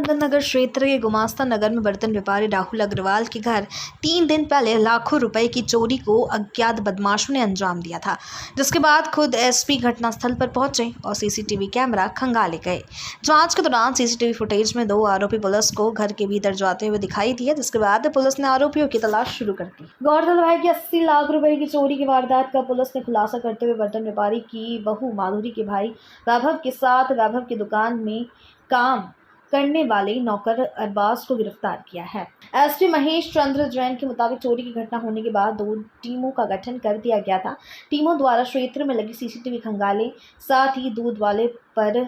चंदन नगर क्षेत्र के गुमास्ता नगर में बर्तन व्यापारी राहुल अग्रवाल के घर 3 दिन पहले लाखों रुपए की चोरी को अज्ञात बदमाशों ने अंजाम दिया था, जिसके बाद खुद एसपी घटनास्थल पर पहुंचे और सीसीटीवी कैमरा खंगाले गए। जांच के दौरान सीसीटीवी फुटेज में 2 आरोपी पुलिस को घर के भीतर जाते हुए दिखाई दिए, जिसके बाद पुलिस ने आरोपियों की तलाश शुरू कर दी। गौरतलब है कि 80 लाख रुपए की चोरी की वारदात का पुलिस ने खुलासा करते हुए बर्तन व्यापारी की बहू माधुरी के भाई वैभव के साथ वैभव की दुकान में काम करने वाले नौकर अरबाज को गिरफ्तार किया है। एसपी महेश चंद्र जैन के मुताबिक चोरी की घटना होने के बाद 2 टीमों का गठन कर दिया गया था। टीमों द्वारा क्षेत्र में लगी सीसीटीवी खंगाले, साथ ही दूध वाले पर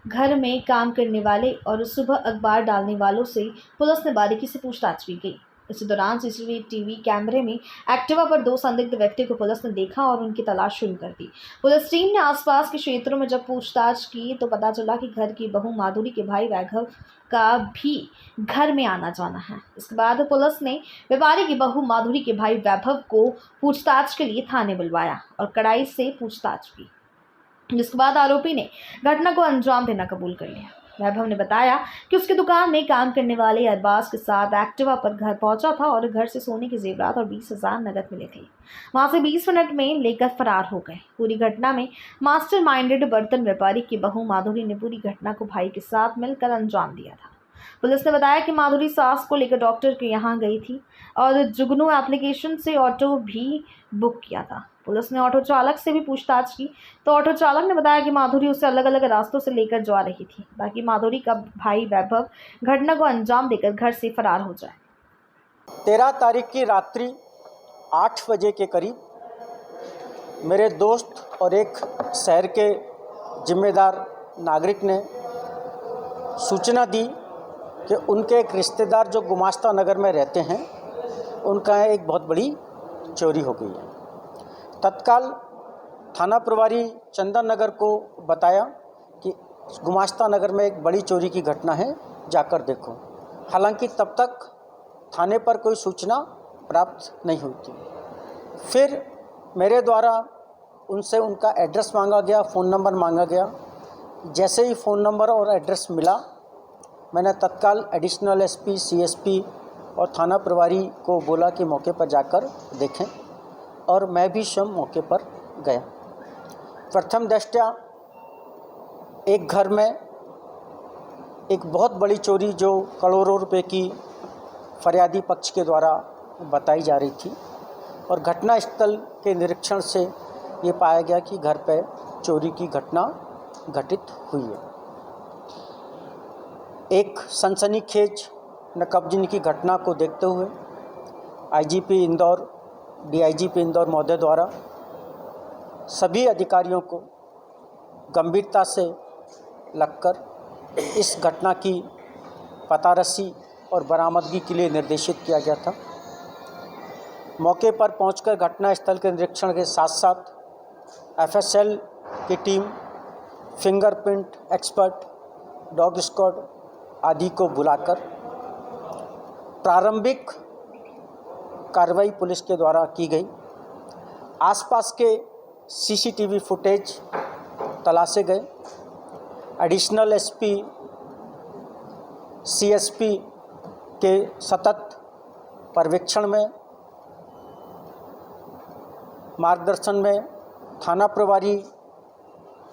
घर में काम करने वाले और सुबह अखबार डालने वालों से पुलिस ने बारीकी से पूछताछ की गई। इसी दौरान सीसीटीवी कैमरे में एक्टिवा पर 2 संदिग्ध व्यक्ति को पुलिस ने देखा और उनकी तलाश शुरू कर दी। पुलिस टीम ने आसपास के क्षेत्रों में जब पूछताछ की तो पता चला कि घर की बहू माधुरी के भाई वैभव का भी घर में आना जाना है। इसके बाद पुलिस ने व्यापारी की बहू माधुरी के भाई वैभव को पूछताछ के लिए थाने बुलवाया और कड़ाई से पूछताछ की, जिसके बाद आरोपी ने घटना को अंजाम देना कबूल कर लिया। वैभव ने बताया कि उसकी दुकान में काम करने वाले अरबाज के साथ एक्टिवा पर घर पहुंचा था और घर से सोने के जेवरात और 20,000 नकद मिले थे। वहां से 20 मिनट में लेकर फरार हो गए। पूरी घटना में मास्टरमाइंडेड बर्तन व्यापारी की बहू माधुरी ने पूरी घटना को भाई के साथ मिलकर अंजाम दिया था। पुलिस ने बताया कि माधुरी सास को लेकर डॉक्टर के यहाँ गई थी और जुगनू एप्लीकेशन से ऑटो भी बुक किया था। पुलिस ने ऑटो चालक से भी पूछताछ की तो ऑटो चालक ने बताया कि माधुरी उसे अलग अलग रास्तों से लेकर जा रही थी ताकि माधुरी का भाई वैभव घटना को अंजाम देकर घर से फरार हो जाए। 13 तारीख की रात्रि 8 बजे के करीब मेरे दोस्त और एक शहर के जिम्मेदार नागरिक ने सूचना दी कि उनके एक रिश्तेदार जो गुमास्ता नगर में रहते हैं उनका एक बहुत बड़ी चोरी हो गई है। तत्काल थाना प्रभारी चंदन नगर को बताया कि गुमास्ता नगर में एक बड़ी चोरी की घटना है, जाकर देखो। हालांकि तब तक थाने पर कोई सूचना प्राप्त नहीं हुई थी। फिर मेरे द्वारा उनसे उनका एड्रेस मांगा गया, फ़ोन नंबर मांगा गया। जैसे ही फ़ोन नंबर और एड्रेस मिला, मैंने तत्काल एडिशनल एसपी, सीएसपी और थाना प्रभारी को बोला कि मौके पर जाकर देखें, और मैं भी स्वयं मौके पर गया। प्रथम दृष्टया एक घर में एक बहुत बड़ी चोरी जो करोड़ों रुपए की फरियादी पक्ष के द्वारा बताई जा रही थी, और घटनास्थल के निरीक्षण से ये पाया गया कि घर पर चोरी की घटना घटित हुई है। एक सनसनीखेज नकबजनी की घटना को देखते हुए आईजीपी इंदौर, डीआईजीपी इंदौर महोदय द्वारा सभी अधिकारियों को गंभीरता से लगकर इस घटना की पतारसी और बरामदगी के लिए निर्देशित किया गया था। मौके पर पहुंचकर घटनास्थल के निरीक्षण के साथ साथ एफएसएल की team, fingerprint expert, dog squad आदि को बुलाकर प्रारंभिक कार्रवाई पुलिस के द्वारा की गई। आसपास के सीसीटीवी फुटेज तलाशे गए। एडिशनल एसपी, सीएसपी के सतत पर्यवेक्षण में, मार्गदर्शन में थाना प्रभारी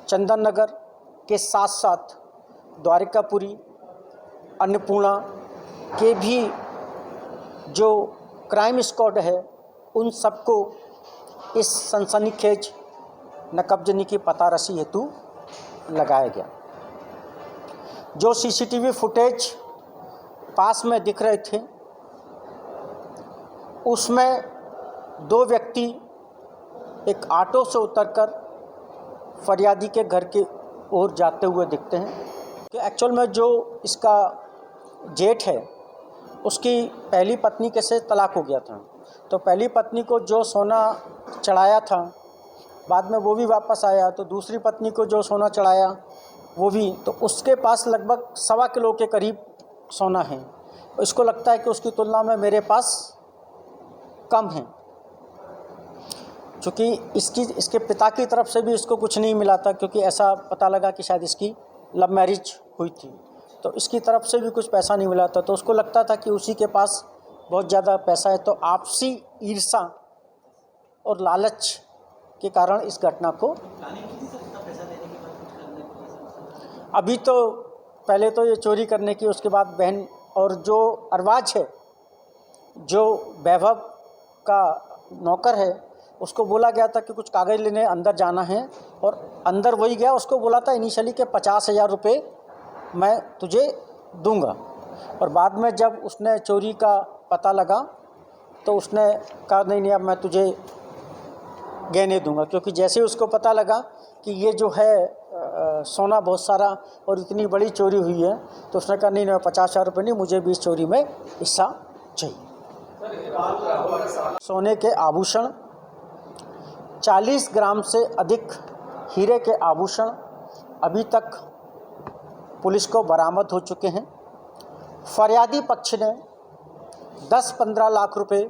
चंदन नगर के साथ साथ द्वारिकापुरी, अन्नपूर्णा के भी जो क्राइम स्क्वाड है उन सबको इस सनसनीखेज नकबजनी की पतारसी हेतु लगाया गया। जो सीसीटीवी फुटेज पास में दिख रहे थे उसमें 2 व्यक्ति एक ऑटो से उतरकर फरियादी के घर की ओर जाते हुए दिखते हैं। कि एक्चुअल में जो इसका जेठ है उसकी पहली पत्नी के से तलाक हो गया था, तो पहली पत्नी को जो सोना चढ़ाया था बाद में वो भी वापस आया, तो दूसरी पत्नी को जो सोना चढ़ाया वो भी, तो उसके पास लगभग 1.25 किलो के करीब सोना है। इसको लगता है कि उसकी तुलना में मेरे पास कम है, क्योंकि इसके पिता की तरफ से भी इसको कुछ नहीं मिला था, क्योंकि ऐसा पता लगा कि शायद इसकी लव मैरिज हुई थी। तो इसकी तरफ से भी कुछ पैसा नहीं मिला था, तो उसको लगता था कि उसी के पास बहुत ज़्यादा पैसा है, तो आपसी ईर्ष्या और लालच के कारण इस घटना को अभी तो पहले तो ये चोरी करने की, उसके बाद बहन और जो अरबाज है, जो वैभव का नौकर है, उसको बोला गया था कि कुछ कागज़ लेने अंदर जाना है, और अंदर वही गया। उसको बोला था इनिशियली कि 50,000 रुपये मैं तुझे दूंगा, और बाद में जब उसने चोरी का पता लगा तो उसने कहा नहीं नहीं, अब मैं तुझे गहने दूंगा, क्योंकि जैसे ही उसको पता लगा कि ये जो है सोना बहुत सारा और इतनी बड़ी चोरी हुई है, तो उसने कहा नहीं नहीं, 50,000 रुपये नहीं, मुझे भी इस चोरी में हिस्सा चाहिए। सोने के आभूषण, 40 ग्राम से अधिक हीरे के आभूषण अभी तक पुलिस को बरामद हो चुके हैं। फरियादी पक्ष ने 10-15 लाख रुपए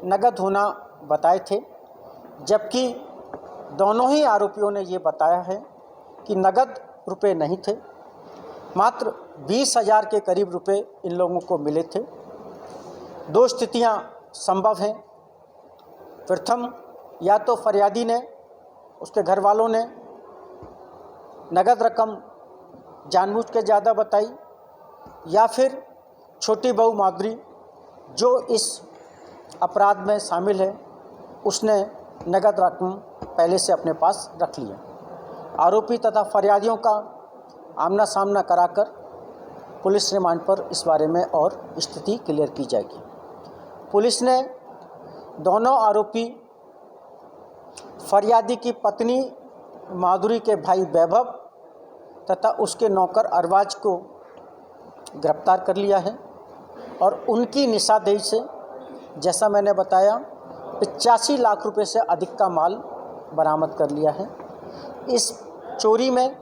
नगद होना बताए थे, जबकि दोनों ही आरोपियों ने ये बताया है कि नगद रुपए नहीं थे, मात्र 20,000 के करीब रुपए इन लोगों को मिले थे। दो स्थितियां संभव हैं। प्रथम, या तो फरियादी ने, उसके घर वालों ने नगद रकम जानबूझ के ज़्यादा बताई, या फिर छोटी बहू माधुरी जो इस अपराध में शामिल है, उसने नगद रकम पहले से अपने पास रख लिया। आरोपी तथा फरियादियों का आमना सामना कराकर पुलिस रिमांड पर इस बारे में और स्थिति क्लियर की जाएगी। पुलिस ने दोनों आरोपी फरियादी की पत्नी माधुरी के भाई वैभव तथा उसके नौकर अरबाज को गिरफ्तार कर लिया है, और उनकी निशानदेही से, जैसा मैंने बताया, 85 लाख रुपए से अधिक का माल बरामद कर लिया है। इस चोरी में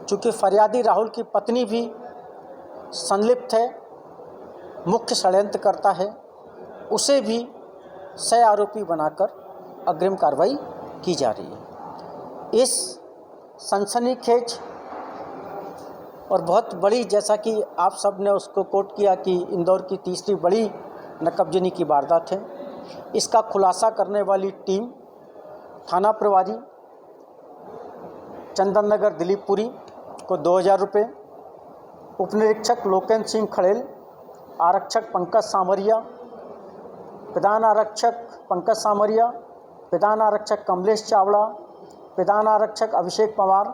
चूँकि फरियादी राहुल की पत्नी भी संलिप्त है, मुख्य षड्यंत्रकर्ता है, उसे भी सह आरोपी बनाकर अग्रिम कार्रवाई की जा रही है। इस सनसनीखेज और बहुत बड़ी, जैसा कि आप सब ने उसको कोट किया कि इंदौर की तीसरी बड़ी नकबजनी की वारदात है, इसका खुलासा करने वाली टीम थाना प्रभारी चंदन नगर दिलीपपुरी को 2,000 रुपये, उपनिरीक्षक लोकेंद्र सिंह खड़ेल, आरक्षक पंकज सामरिया, प्रधान आरक्षक पंकज सामरिया, प्रधान आरक्षक कमलेश चावड़ा, प्रधान आरक्षक अभिषेक पवार,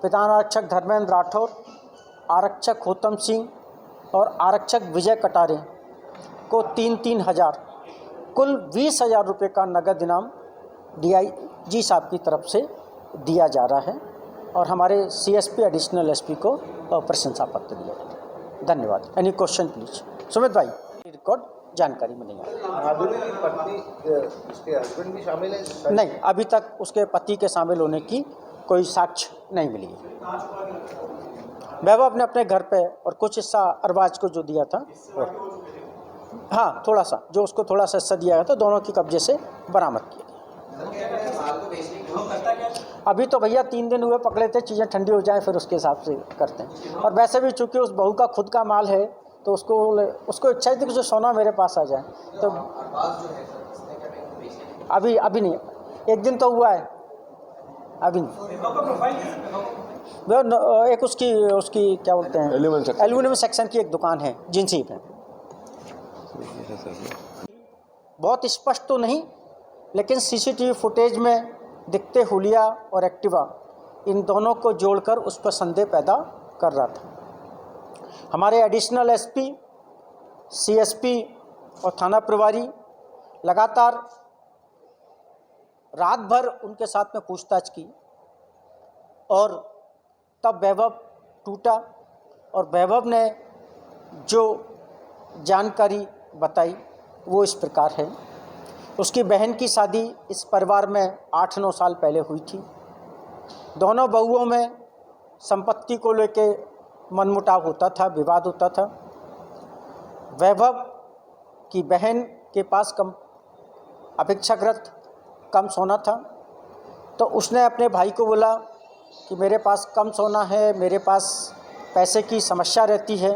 प्रधान आरक्षक धर्मेंद्र राठौर, आरक्षक होतम सिंह और आरक्षक विजय कटारे को 3-3 हज़ार, कुल 20,000 रुपये का नगद इनाम DIG साहब की तरफ से दिया जा रहा है, और हमारे CSP एडिशनल SP को प्रशंसा पत्र दिया। धन्यवाद। Any question please. सुमित भाई, रिकॉर्ड जानकारी मिलेगी। माधुरी की पत्नी, इसके हस्बैंड भी शामिल है? नहीं, अभी तक उसके पति के शामिल होने की कोई साक्ष्य नहीं मिली है। वैभव ने अपने घर पे और कुछ हिस्सा अरबाज को जो दिया था, हाँ थोड़ा सा, जो उसको थोड़ा सा हिस्सा दिया गया था, दोनों की कब्जे से बरामद किया। अभी तो भैया 3 दिन हुए पकड़े थे, चीज़ें ठंडी हो जाएं फिर उसके हिसाब से करते हैं। और वैसे भी चूँकि उस बहू का खुद का माल है, तो उसको इच्छा थी कि जो सोना मेरे पास आ जाए, तो अभी नहीं, एक दिन तो हुआ है, अभी नहीं। वो एक उसकी क्या बोलते हैं, एल्यूमिनियम सेक्शन की एक दुकान है जिंसी में। बहुत स्पष्ट तो नहीं, लेकिन CCTV फुटेज में दिखते हुलिया और एक्टिवा, इन दोनों को जोड़कर उस पर संदेह पैदा कर रहा था। हमारे एडिशनल SP, CSP और थाना प्रभारी लगातार रात भर उनके साथ में पूछताछ की, और तब वैभव टूटा, और वैभव ने जो जानकारी बताई वो इस प्रकार है। उसकी बहन की शादी इस परिवार में 8-9 साल पहले हुई थी। दोनों बहुओं में संपत्ति को लेके मनमुटाव होता था, विवाद होता था। वैभव की बहन के पास अपेक्षाकृत कम सोना था, तो उसने अपने भाई को बोला कि मेरे पास कम सोना है, मेरे पास पैसे की समस्या रहती है,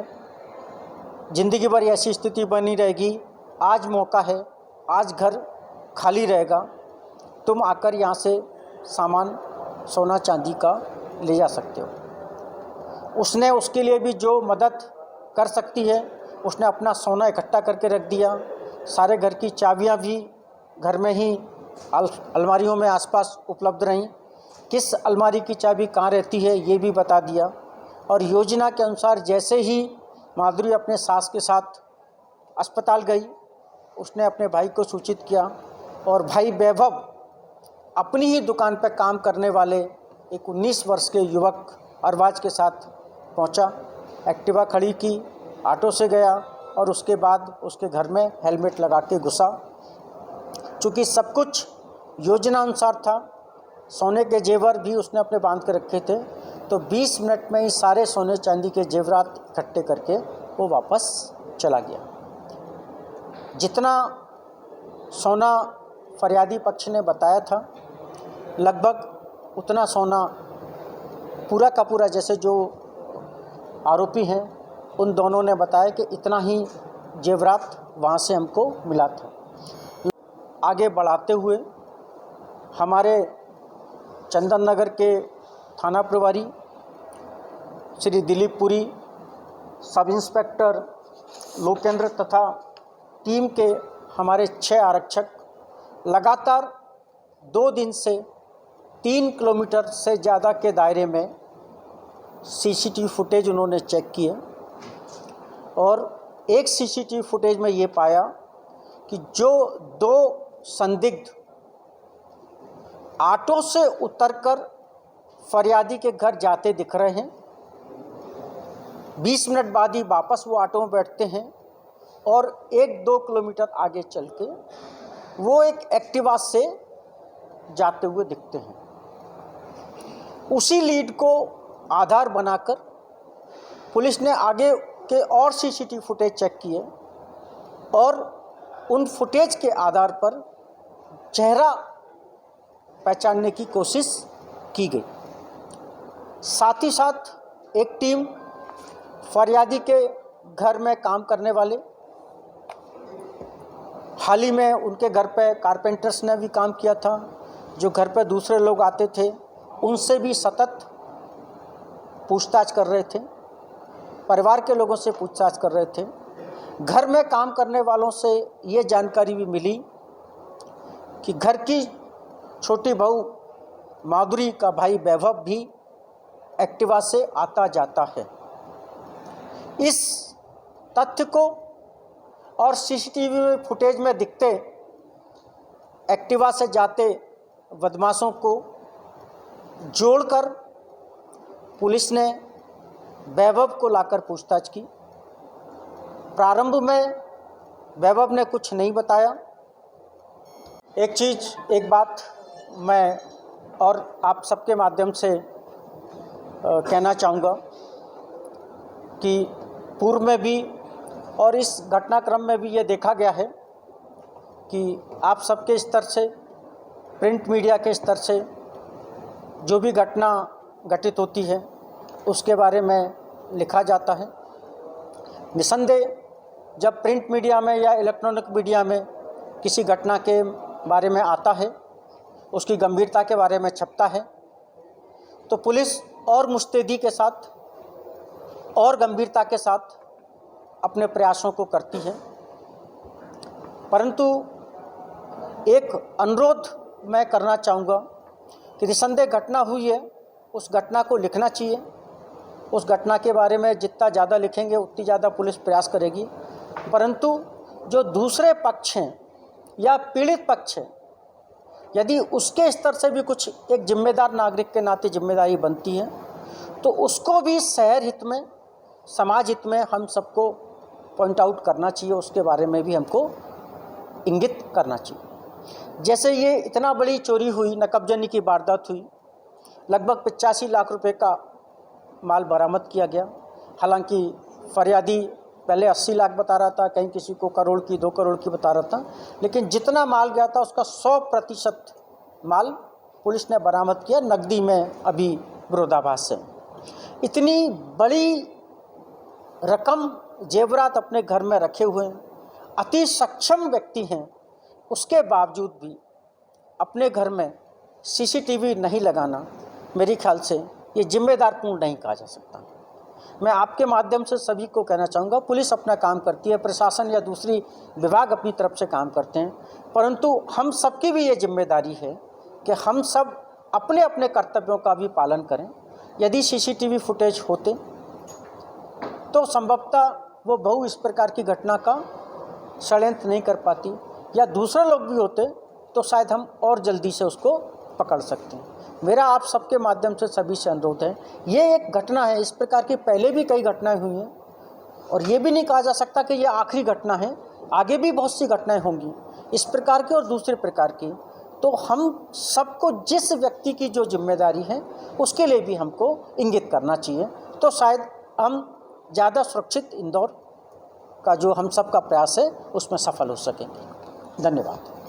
ज़िंदगी भर ऐसी स्थिति बनी रहेगी। आज मौका है, आज घर खाली रहेगा, तुम आकर यहाँ से सामान सोना चांदी का ले जा सकते हो। उसने उसके लिए भी जो मदद कर सकती है, उसने अपना सोना इकट्ठा करके रख दिया। सारे घर की चाबियाँ भी घर में ही अलमारियों में आसपास उपलब्ध रहीं। किस अलमारी की चाबी कहाँ रहती है ये भी बता दिया। और योजना के अनुसार जैसे ही माधुरी अपने सास के साथ अस्पताल गई, उसने अपने भाई को सूचित किया और भाई वैभव अपनी ही दुकान पर काम करने वाले एक 19 वर्ष के युवक अरबाज के साथ पहुंचा। एक्टिवा खड़ी की, ऑटो से गया और उसके बाद उसके घर में हेलमेट लगा के घुसा। चूँकि सब कुछ योजना अनुसार था, सोने के जेवर भी उसने अपने बांध के रखे थे, तो 20 मिनट में ही सारे सोने चांदी के जेवरात इकट्ठे करके वो वापस चला गया। जितना सोना फरियादी पक्ष ने बताया था, लगभग उतना सोना पूरा का पूरा, जैसे जो आरोपी हैं उन दोनों ने बताया कि इतना ही जेवरात वहाँ से हमको मिला था। आगे बढ़ाते हुए हमारे चंदन नगर के थाना प्रभारी श्री दिलीप पुरी, सब इंस्पेक्टर लोकेंद्र तथा टीम के हमारे 6 आरक्षक लगातार 2 दिन से 3 किलोमीटर से ज़्यादा के दायरे में सीसीटीवी फुटेज उन्होंने चेक किए और एक सीसीटीवी फुटेज में ये पाया कि जो 2 संदिग्ध ऑटो से उतरकर फरियादी के घर जाते दिख रहे हैं। 20 मिनट बाद ही वापस वो ऑटो में बैठते हैं और 1-2 किलोमीटर आगे चल के वो एक एक्टिवा से जाते हुए दिखते हैं। उसी लीड को आधार बनाकर पुलिस ने आगे के और सीसीटीवी फुटेज चेक किए और उन फुटेज के आधार पर चेहरा पहचानने की कोशिश की गई। साथ ही साथ एक टीम फरियादी के घर में काम करने वाले, हाल ही में उनके घर पे कारपेंटर्स ने भी काम किया था, जो घर पे दूसरे लोग आते थे उनसे भी सतत पूछताछ कर रहे थे, परिवार के लोगों से पूछताछ कर रहे थे। घर में काम करने वालों से ये जानकारी भी मिली कि घर की छोटी बहू माधुरी का भाई वैभव भी एक्टिवा से आता जाता है। इस तथ्य को और सीसीटीवी फुटेज में दिखते एक्टिवा से जाते बदमाशों को जोड़कर पुलिस ने वैभव को लाकर पूछताछ की। प्रारंभ में वैभव ने कुछ नहीं बताया। एक बात मैं और आप सबके माध्यम से कहना चाहूँगा कि पूर्व में भी और इस घटनाक्रम में भी ये देखा गया है कि आप सबके स्तर से, प्रिंट मीडिया के स्तर से जो भी घटना घटित होती है उसके बारे में लिखा जाता है। निसंदेह जब प्रिंट मीडिया में या इलेक्ट्रॉनिक मीडिया में किसी घटना के बारे में आता है, उसकी गंभीरता के बारे में छपता है, तो पुलिस और मुस्तैदी के साथ और गंभीरता के साथ अपने प्रयासों को करती है। परंतु एक अनुरोध मैं करना चाहूँगा कि निसंदेह घटना हुई है, उस घटना को लिखना चाहिए। उस घटना के बारे में जितना ज़्यादा लिखेंगे उतनी ज़्यादा पुलिस प्रयास करेगी। परंतु जो दूसरे पक्ष हैं या पीड़ित पक्ष है, यदि उसके स्तर से भी कुछ एक जिम्मेदार नागरिक के नाते जिम्मेदारी बनती है तो उसको भी शहर हित में, समाज हित में हम सबको पॉइंट आउट करना चाहिए, उसके बारे में भी हमको इंगित करना चाहिए। जैसे ये इतना बड़ी चोरी हुई, नकबजनी की वारदात हुई, लगभग 85 लाख रुपए का माल बरामद किया गया। हालांकि फरियादी पहले 80 लाख बता रहा था, कहीं किसी को करोड़ की, 2 करोड़ की बता रहा था, लेकिन जितना माल गया था उसका 100% माल पुलिस ने बरामद किया। नकदी में अभी विरोधाभास है। इतनी बड़ी रकम जेवरात अपने घर में रखे हुए हैं, अति सक्षम व्यक्ति हैं, उसके बावजूद भी अपने घर में सीसीटीवी नहीं लगाना मेरे ख्याल से ये जिम्मेदारपूर्ण नहीं कहा जा सकता। मैं आपके माध्यम से सभी को कहना चाहूँगा, पुलिस अपना काम करती है, प्रशासन या दूसरी विभाग अपनी तरफ से काम करते हैं, परंतु हम सबकी भी ये जिम्मेदारी है कि हम सब अपने अपने कर्तव्यों का भी पालन करें। यदि सीसीटीवी फुटेज होते तो संभवतः वो बहु इस प्रकार की घटना का षड्यंत्र नहीं कर पाती, या दूसरे लोग भी होते तो शायद हम और जल्दी से उसको पकड़ सकते हैं। मेरा आप सबके माध्यम से सभी से अनुरोध है, ये एक घटना है, इस प्रकार की पहले भी कई घटनाएं हुई हैं और ये भी नहीं कहा जा सकता कि ये आखिरी घटना है, आगे भी बहुत सी घटनाएं होंगी इस प्रकार की और दूसरे प्रकार की। तो हम सबको जिस व्यक्ति की जो जिम्मेदारी है उसके लिए भी हमको इंगित करना चाहिए, तो शायद हम ज़्यादा सुरक्षित इंदौर का जो हम सब का प्रयास है उसमें सफल हो सकेंगे। धन्यवाद।